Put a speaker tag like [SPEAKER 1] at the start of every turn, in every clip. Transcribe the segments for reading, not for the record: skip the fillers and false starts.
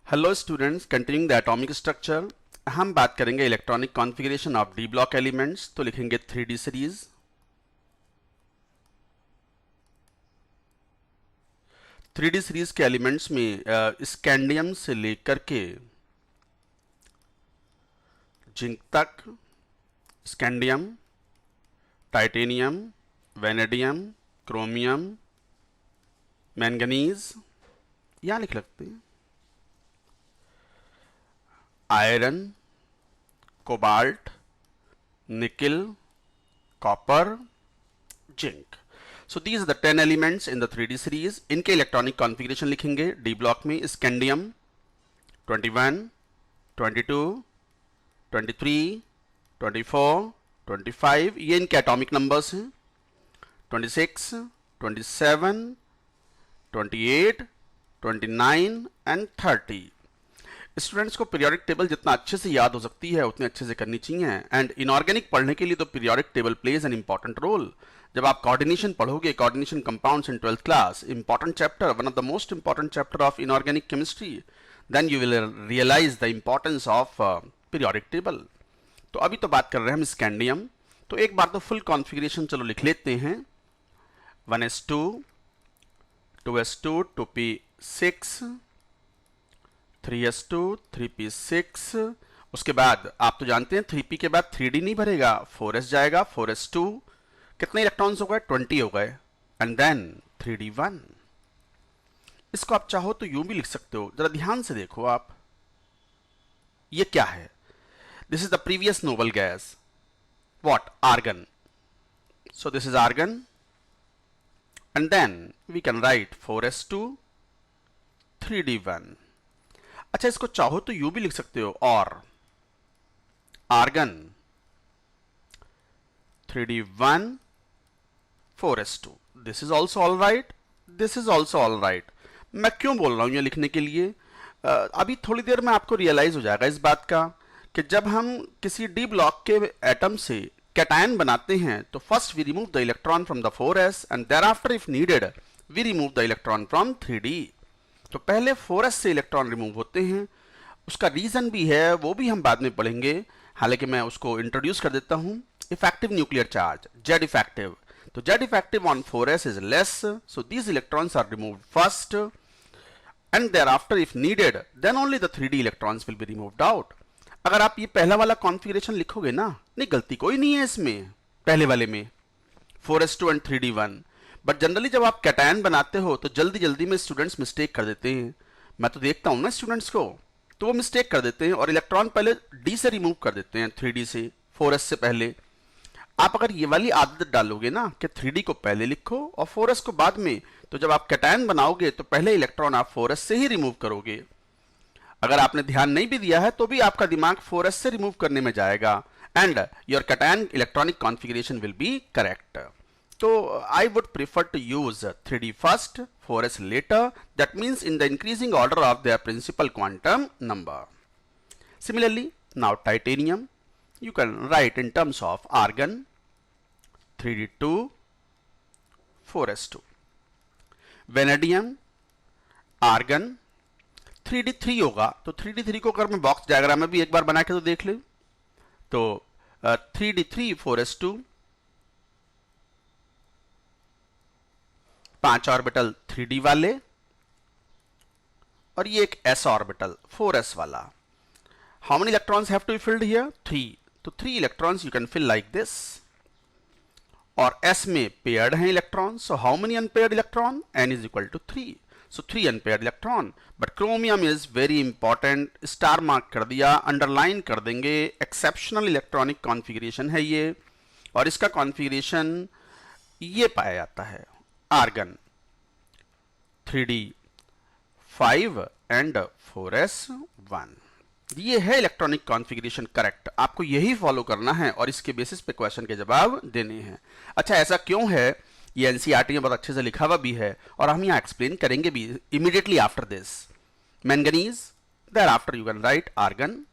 [SPEAKER 1] Hello students, continuing the atomic structure. हम बात करेंगे electronic configuration of D block elements. तो लिखेंगे 3D सीरीज। 3D सीरीज के एलिमेंट्स में स्कैंडियम से लेकर के जिंक तक, scandium, titanium, vanadium, chromium, manganese, यहाँ लिख सकते हैं, iron, cobalt, nickel, copper, zinc. So these are the 10 elements in the 3D series. इनके इलेक्ट्रॉनिक कॉन्फ़िगरेशन लिखेंगे डी ब्लॉक में। स्कैंडियम 21, 22, 23, 24, 25, ये इनके एटॉमिक नंबर्स हैं। 26, 27, 28, 29 एंड 30। स्टूडेंट्स को पीरियोडिक टेबल जितना अच्छे से याद हो सकती है उतने अच्छे से करनी चाहिए। एंड इनऑर्गेनिक पढ़ने के लिए तो periodic table plays an important role. जब आप कोऑर्डिनेशन पढ़ोगे, coordination compounds in 12th class, important chapter, one of the most important chapter of inorganic chemistry, then you will realise the importance of periodic table. तो अभी तो बात कर रहे हैं हम स्कैंडियम। तो एक बार तो फुल कॉन्फ़िगरेशन चलो लिख लेते हैं। 1s2, 2s2, 2p6, 3s2, 3p6। उसके बाद आप तो जानते हैं 3p के बाद 3d नहीं भरेगा, 4s जाएगा, 4s2, कितने इलेक्ट्रॉन्स हो गए? 20 हो गए। And then 3d1। इसको आप चाहो तो यूं भी लिख सकते हो, जरा ध्यान से देखो आप, ये क्या है? This is the previous noble gas, what? Argon. So this is argon and then we can write 4s2, 3d1। अच्छा, इसको चाहो तो यूं भी लिख सकते हो, और argon 3d1, 4s2। This is also all right, this is also all right. मैं क्यों बोल रहा हूं ये लिखने के लिए? अभी थोड़ी देर में आपको रियलाइज हो जाएगा इस बात का कि जब हम किसी डी ब्लॉक के एटम से कैटायन बनाते हैं तो first we remove the electron from the 4s and thereafter if needed we remove the electron from 3d। तो पहले 4s से इलेक्ट्रॉन रिमूव होते हैं। उसका रीजन भी है, वो भी हम बाद में पढ़ेंगे, हालांकि मैं उसको इंट्रोड्यूस कर देता हूं। Effective nuclear charge, Z effective. तो Z effective on 4s is less, so these electrons are removed first and thereafter if needed then only the 3d electrons will be removed out। अगर आप ये पहला वाला configuration लिखोगे ना, नहीं गलती कोई नहीं है इसमें, पहले वाले में 4s2 and 3d1। But generally जब आप कैटायन बनाते हो तो जल्दी जल्दी में स्टूडेंट्स मिस्टेक कर देते हैं। मैं तो देखता हूं ना स्टूडेंट्स को, तो वो मिस्टेक कर देते हैं और इलेक्ट्रॉन पहले d से रिमूव कर देते हैं, 3d से, 4s से पहले। आप अगर ये वाली आदत डालोगे ना कि 3d को पहले लिखो और 4s को बाद में, तो जब आप कैटायन बनाओगे तो पहले इलेक्ट्रॉन आप 4s से ही रिमूव करोगे। अगर आपने ध्यान नहीं भी दिया है तो भी आपका दिमाग 4s से रिमूव करने में जाएगा and your cation electronic configuration will be correct. तो I would prefer to use 3d first, 4s later, that means in the increasing order of their principal quantum number. Similarly, now titanium you can write in terms of argon 3d2, 4s2, vanadium, argon 3d3 होगा। तो 3d3 को अगर मैं box diagram में भी एक बार बना के तो देख ले, तो 3d3, 4s2, 5 ऑर्बिटल 3d वाले, और ये एक s ऑर्बिटल 4s वाला। How many electrons have to be filled here? 3। तो 3 electrons you can fill like this. और s में पेयर्ड हैं electron, so how many unpaired electron? n is equal to 3, सो 3 unpaired electron. But chromium is very important, star mark कर दिया, underline कर देंगे, exceptional electronic configuration है ये, और इसका कॉन्फ़िगरेशन ये पाया जाता है, आर्गन 3d5 एंड 4s1। ये है इलेक्ट्रॉनिक कॉन्फ़िगरेशन करेक्ट। आपको यही फॉलो करना है और इसके बेसिस पे क्वेश्चन के जवाब देने हैं। अच्छा, ऐसा क्यों है? ये एनसीईआरटी में बहुत अच्छे से लिखा हुआ भी है और हम यहाँ एक्सप्लेन करेंगे भी immediately after this. Manganese, thereafter you can write argon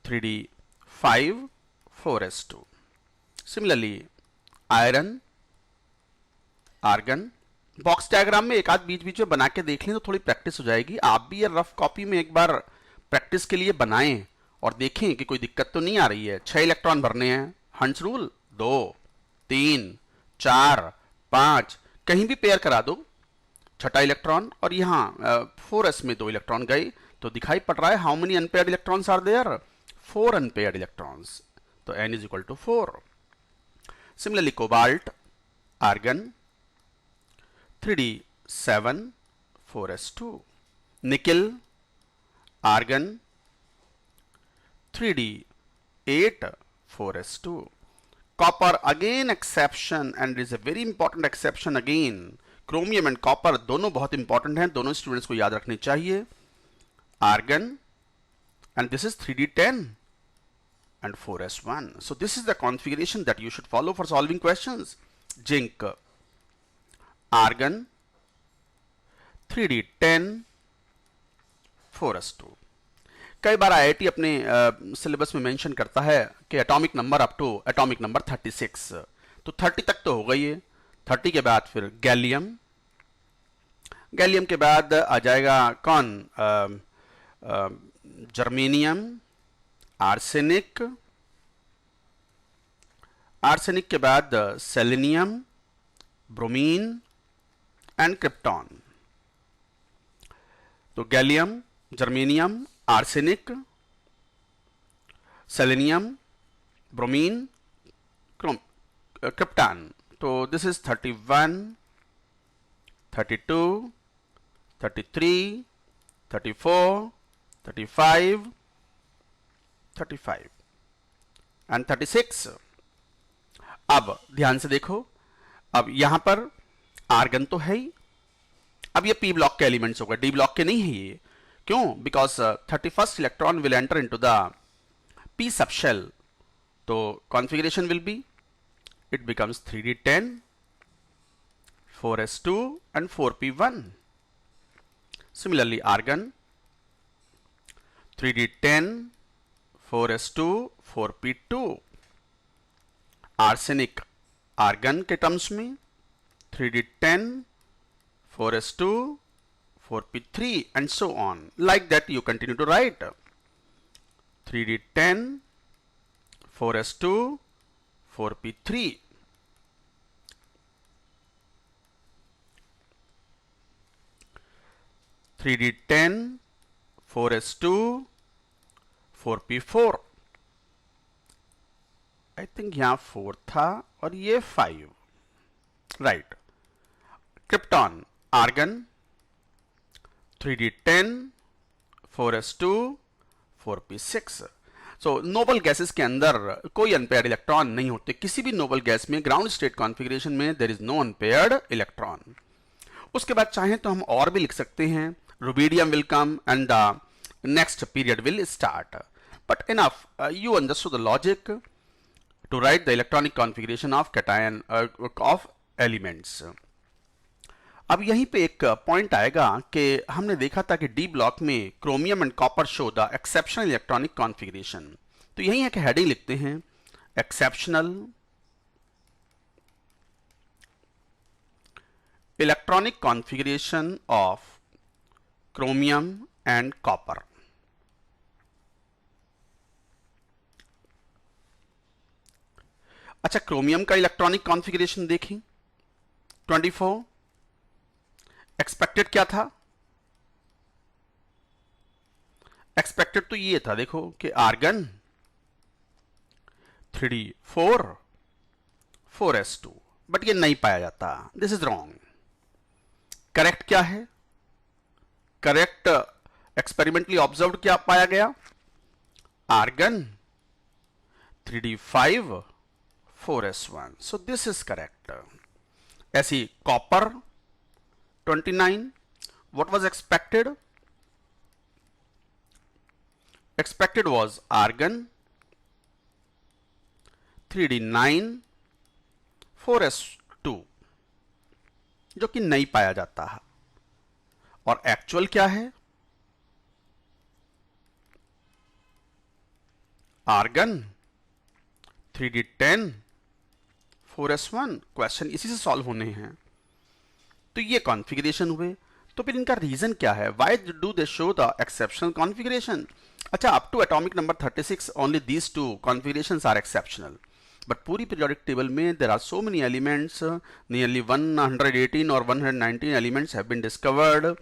[SPEAKER 1] 3d5, 4s2। Similarly iron, argon box diagram में एक आध बीच बीच में बना के देख लें तो थोड़ी प्रैक्टिस हो जाएगी। आप भी ये रफ कॉपी में एक बार प्रैक्टिस के लिए बनाएं और देखें कि कोई दिक्कत तो नहीं आ रही है। 6 इलेक्ट्रॉन भरने हैं, हंट्स रूल 2 3 4 5, कहीं भी पेयर करा दो छठा इलेक्ट्रॉन, और यहाँ 4s में 2 इलेक्ट्रॉन गए तो दिखाई पड़ रहा है how many unpaired electrons are there, 4 unpaired electrons, तो n is equal to 4। Similarly cobalt, argon 3d7 4s2, nickel, argon 3d8 4s2, copper again exception, and is a very important exception again। Chromium and copper दोनों बहुत important हैं, दोनों students को याद रखने चाहिए। Argon, and this is 3d10 and 4s1, so this is the configuration that you should follow for solving questions। Zinc, argon 3d10 4s2। कई बार आईआईटी अपने सिलेबस में मेंशन करता है कि atomic number up to atomic number 36, तो 30 तक तो हो गई है। 30 के बाद फिर गैलियम, गैलियम के बाद आ जाएगा कौन, जर्मेनियम, आर्सेनिक, आर्सेनिक के बाद सेलेनियम, ब्रोमीन एंड क्रिप्टॉन। तो gallium, germanium, arsenic, selenium, bromine, krypton. तो दिस इज 31, 32, 33, 34, 35, 35 एंड 36। अब ध्यान से देखो, अब यहां पर आर्गन तो है ही, अब ये पी ब्लॉक के एलिमेंट्स हो गए, डी ब्लॉक के नहीं है ये। क्यों? Because 31st electron will enter into the P sub shell, तो configuration will be, it becomes 3d10 4s2 and 4p1। Similarly, argon 3d10 4s2 4p2। arsenic argon के टर्म्स में 3d10 4s2 4p3 and so on, like that you continue to write 3d10 4s2 4p3। Three D 10 4s2 4p4। I think यहां 4 था और ये 5, right. Krypton, argon 3d10 4s2 4p6। So noble gases के अंदर कोई unpaired electron नहीं होते। किसी भी नोबल गैस में ग्राउंड स्टेट कॉन्फ़िगरेशन में there is no unpaired electron. उसके बाद चाहें तो हम और भी लिख सकते हैं, rubidium will come and the next period will start, but enough you understood the logic to write the electronic configuration of cation of elements. अब यहीं पे एक पॉइंट आएगा कि हमने देखा था कि डी ब्लॉक में chromium and copper show the exceptional electronic configuration, तो यहीं एक हेडिंग लिखते हैं, exceptional electronic configuration of chromium and copper. अच्छा, क्रोमियम का इलेक्ट्रॉनिक कॉन्फ़िगरेशन देखें, 24। एक्सपेक्टेड क्या था? एक्सपेक्टेड तो ये था, देखो कि आर्गन 3d4 4s2, बट ये नहीं पाया जाता, दिस इज रॉन्ग। करेक्ट क्या है? करेक्ट एक्सपेरिमेंटली ऑब्जर्व्ड क्या पाया गया? Argon 3d5 4s1, so this is correct. ऐसी copper 29, what was expected? Expected was argon 3d9 4s2, जो कि नहीं पाया जाता है। और एक्चुअल क्या है? Argon 3d10 4s1। क्वेश्चन इसी से सॉल्व होने हैं। तो ये कॉन्फ़िगरेशन हुए। तो फिर इनका रीजन क्या है, why do they show the exceptional configuration? अच्छा, up to atomic number 36 only these two configurations are exceptional, but पूरी पीरियोडिक टेबल में there are so many elements, nearly 118 और 119 elements have been discovered.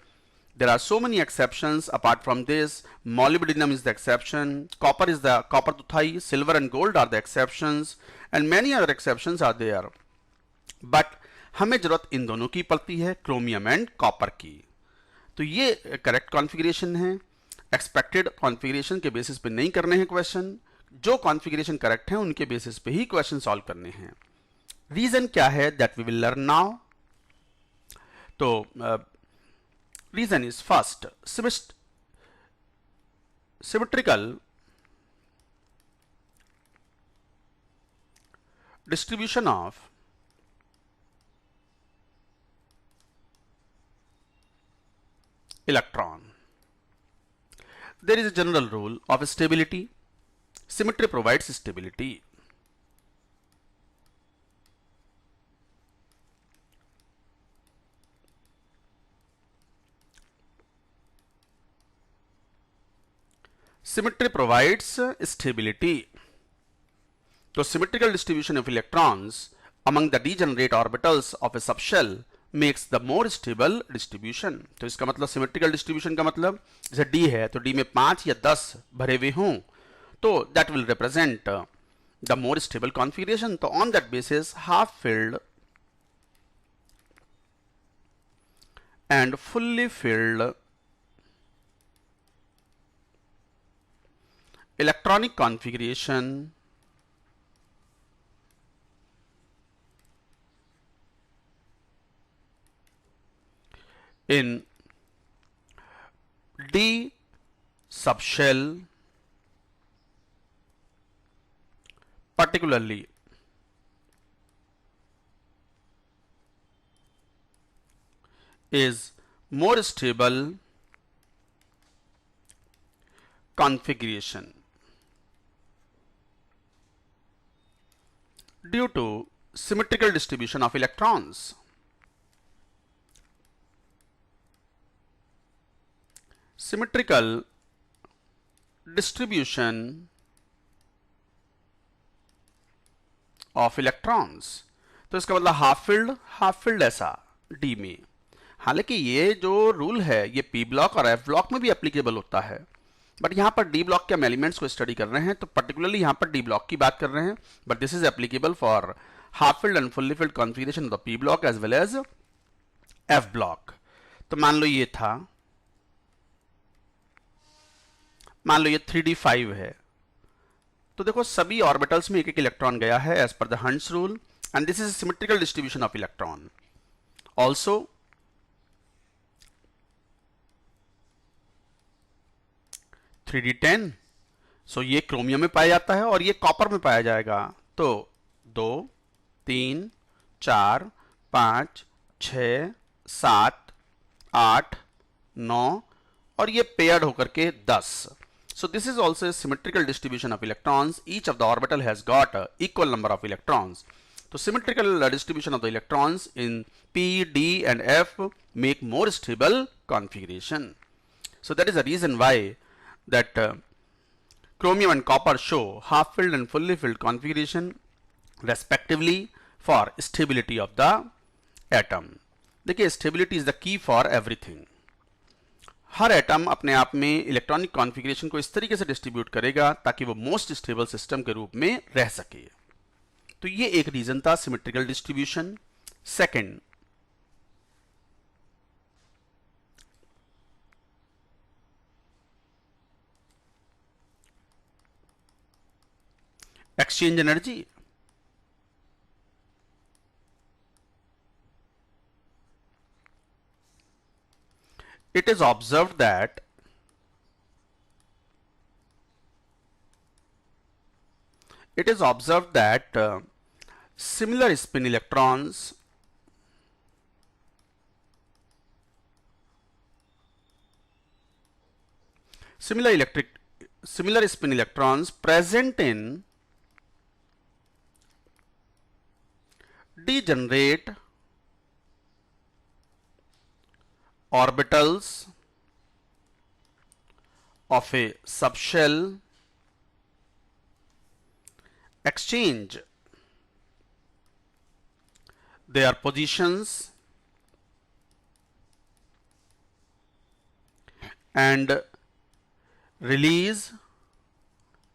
[SPEAKER 1] There are so many exceptions. Apart from this, molybdenum is the exception, copper tuthai, silver and gold are the exceptions, and many other exceptions are there. But हमें जरूरत इन दोनों की पड़ती है, chromium and copper की. तो ये correct configuration है. एक्सपेक्टेड कॉन्फ़िगरेशन के बेसिस पे नहीं करने हैं क्वेश्चन, जो कॉन्फ़िगरेशन करेक्ट है उनके बेसिस पे ही क्वेश्चन सॉल्व करने हैं. रीजन क्या है, that we will learn now. तो reason is first, symmetrical distribution of electron. There is a general rule of stability. Symmetry provides stability. Symmetry provides stability. So symmetrical distribution of electrons among the degenerate orbitals of a subshell makes the more stable distribution. तो इसका मतलब symmetrical distribution का मतलब जैसे D है तो D में 5 या 10 भरे हुए हों तो that will represent the more stable configuration. तो on that basis half filled and fully filled electronic configuration in D subshell particularly is more stable configuration due to symmetrical distribution of electrons. Symmetrical distribution of electrons. तो इसका मतलब half filled ऐसा D में. हालांकि ये जो rule है ये P ब्लॉक और F ब्लॉक में भी एप्लीकेबल होता है, बट यहाँ पर D ब्लॉक के हम एलिमेंट्स को स्टडी कर रहे हैं तो पर्टिकुलरली यहाँ पर D ब्लॉक की बात कर रहे हैं, but this is applicable for half filled and fully filled configuration of the P block as well as F block. तो मान लो ये था, मान लो ये 3d5 है, तो देखो सभी ऑर्बिटल्स में एक एक इलेक्ट्रॉन गया है as per the Hund's rule, and this is symmetrical distribution of electron. Also 3d10, so ये क्रोमियम में पाया जाता है और ये कॉपर में पाया जाएगा. तो 2 3 4 5 6 7 8 9 और ये पेयर्ड होकर के 10. So this is also a symmetrical distribution of electrons. Each of the orbital has got a equal number of electrons. So symmetrical distribution of the electrons in P, D and F make more stable configuration. So that is the reason why that chromium and copper show half filled and fully filled configuration respectively for stability of the atom. देखिए stability is the key for everything. Her atom अपने आप में electronic configuration को इस तरीके से distribute करेगा ताकि वो मोस्ट स्टेबल सिस्टम के रूप में रह सके. तो ये एक रीजन था symmetrical distribution. Second, exchange energy. It is observed that similar spin electrons similar spin electrons present in degenerate orbitals of a subshell exchange their positions and release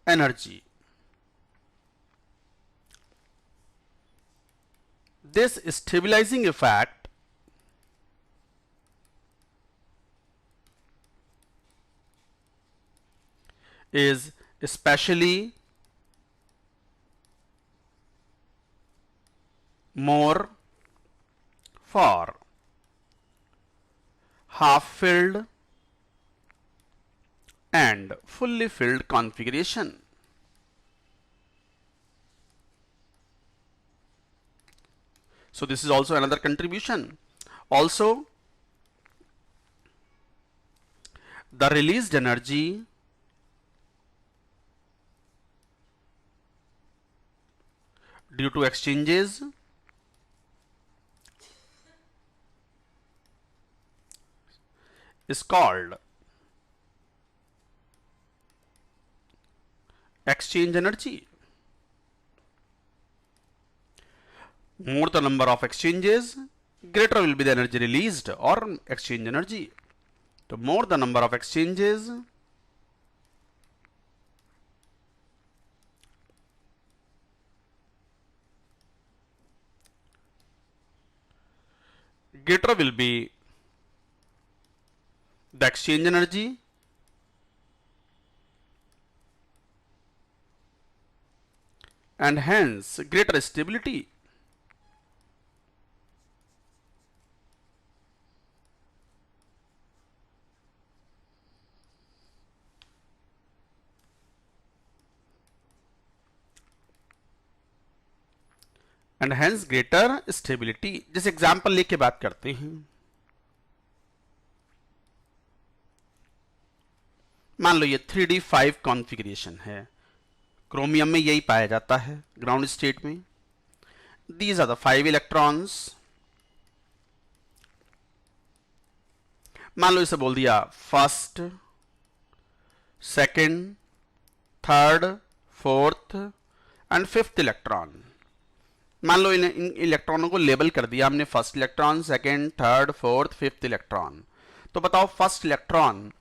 [SPEAKER 1] energy. This stabilizing effect is especially more for half-filled and fully filled configuration. So this is also another contribution. Also, the released energy due to exchanges is called exchange energy. More the number of exchanges, greater will be the energy released or exchange energy. So more the number of exchanges, greater will be the exchange energy, and hence greater stability. And hence greater stability. जैसे example लेके बात करते हैं. मान लो ये 3d5 configuration है. Chromium में यही पाया जाता है ग्राउंड स्टेट में. These are the 5 electrons. मान लो इसे बोल दिया first, second, third, fourth and fifth electron. मान लो इन इलेक्ट्रॉनों को लेबल कर दिया हमने, first electron, second, third, fourth, fifth electron. तो बताओ फर्स्ट इलेक्ट्रॉन.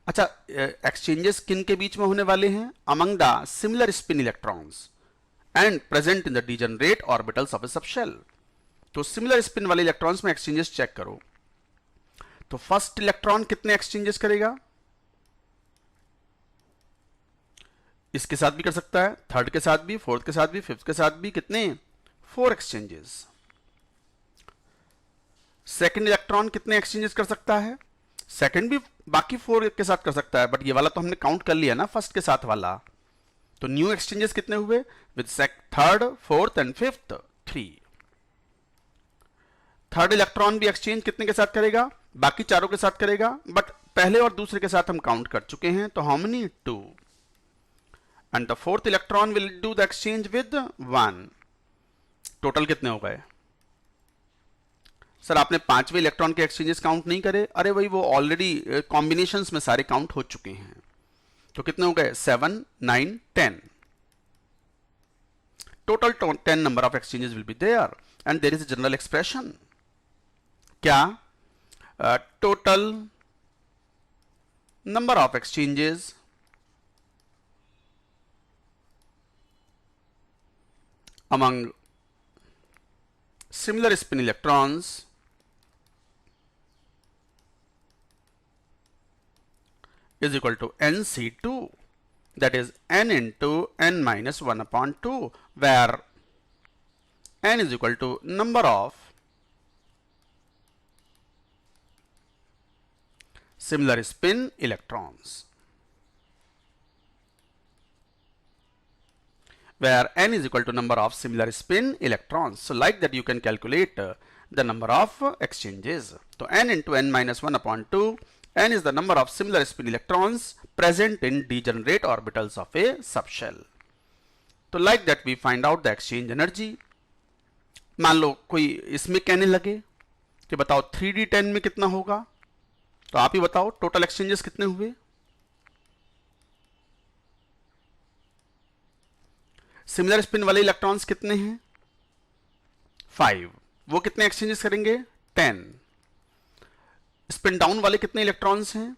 [SPEAKER 1] अच्छा, एक्सचेंजेस किन के बीच में होने वाले हैं? Among the similar spin electrons and present in the degenerate orbitals of A subshell. तो सिमिलर स्पिन वाले इलेक्ट्रॉन्स में एक्सचेंजेस चेक करो. तो फर्स्ट इलेक्ट्रॉन कितने एक्सचेंजेस करेगा? इसके साथ भी कर सकता है, थर्ड के साथ भी, फोर्थ के साथ भी, फिफ्थ के साथ भी. कितने? 4 एक्सचेंजेस. सेकंड इलेक्ट्रॉन कितने एक्सचेंजेस कर सकता है? सेकंड भी बाकी 4 के साथ कर सकता है, बट ये वाला तो हमने काउंट कर लिया ना फर्स्ट के साथ वाला. तो न्यू एक्सचेंजेस कितने हुए? With third, fourth and fifth 3. Third electron भी एक्सचेंज कितने के साथ करेगा? बाकी चारों के साथ करेगा, बट पहले और दूसरे के साथ हम काउंट कर चुके हैं. तो how many? 2. And the fourth electron will do the exchange with 1. Total कितने हो गए? सर आपने पांचवें इलेक्ट्रॉन के एक्सचेंजेस काउंट नहीं करे. अरे भाई वो ऑलरेडी कॉम्बिनेशंस में सारे काउंट हो चुके हैं. तो कितने हो गए? 7, 9, 10. Total 10 number of exchanges will be there and there is a general expression. क्या? Total number of exchanges among similar spin electrons is equal to Nc2, that is n into n minus 1 upon 2, where n is equal to number of similar spin electrons, where n is equal to number of similar spin electrons. So like that you can calculate the number of exchanges. So n into n minus 1 upon 2, n is the number of similar spin electrons present in degenerate orbitals of a subshell. तो like that we find out the exchange energy. मान लो कोई इसमें कहने लगे कि बताओ 3d10 में कितना होगा? तो आप ही बताओ टोटल एक्सचेंजेस कितने हुए। सिमिलर स्पिन वाले इलेक्ट्रॉन्स कितने हैं, 5। वो कितने एक्सचेंजेस करेंगे, 10। स्पिन डाउन वाले कितने इलेक्ट्रॉन्स हैं,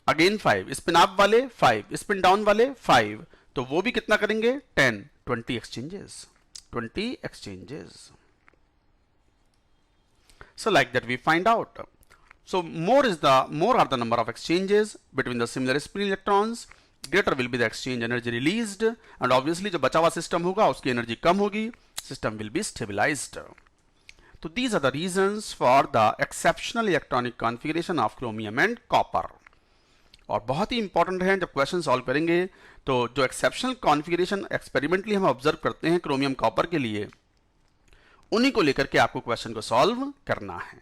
[SPEAKER 1] अगेन 5। स्पिन अप वाले 5, स्पिन डाउन वाले 5, तो वो भी कितना करेंगे, 10। 20 exchanges, 20 exchanges. So like that we find out. So more are the number of exchanges between the similar spin electrons, greater will be the exchange energy released, and obviously जो बचा हुआ system होगा उसकी एनर्जी कम होगी, system will be stabilized. तो these are the reasons for the exceptional electronic configuration of chromium and copper. और बहुत ही important है, जब क्वेश्चन सॉल्व करेंगे तो जो एक्सेप्शनल कॉन्फ़िगरेशन एक्सपेरिमेंटली हम ऑब्जर्व करते हैं क्रोमियम कॉपर के लिए, उन्हीं को लेकर के आपको क्वेश्चन को सॉल्व करना है।